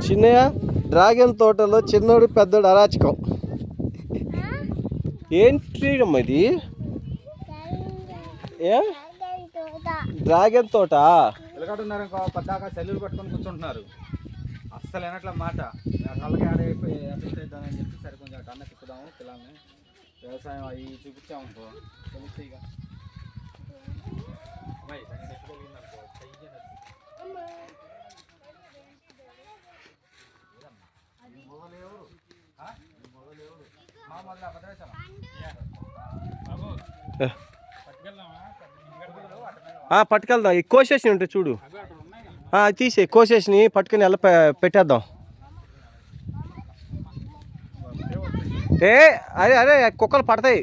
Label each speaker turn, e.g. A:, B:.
A: Chinnaiah dragon తోటలో చిన్నోడు పెద్దోడు అరాచకం ఏంటి అమ్మా ఇది? ఏ డ్రాగన్ తోట
B: పిల్లగాడున్నారు ఇంకో పద్దాకా సెల్లులు పట్టుకొని కూర్చుంటున్నారు. అస్సలు వినట్ల మాట. కళ్ళకి ఆడైపోయి అడ్జస్ట్ అవుతానని చెప్పి సరే కొంచెం అన్న తిప్పుదాము పిల్లల్ని. వ్యవసాయం అవి చూపించామనుకో తెలిస్తే ఇక
A: పట్టుకెళ్దాం. ఈ కోసేసి ఉంటే చూడు, తీసే కోసేసి పట్టుకుని ఎలా పెట్టేద్దాం. అదే అదే కుక్కలు పడతాయి.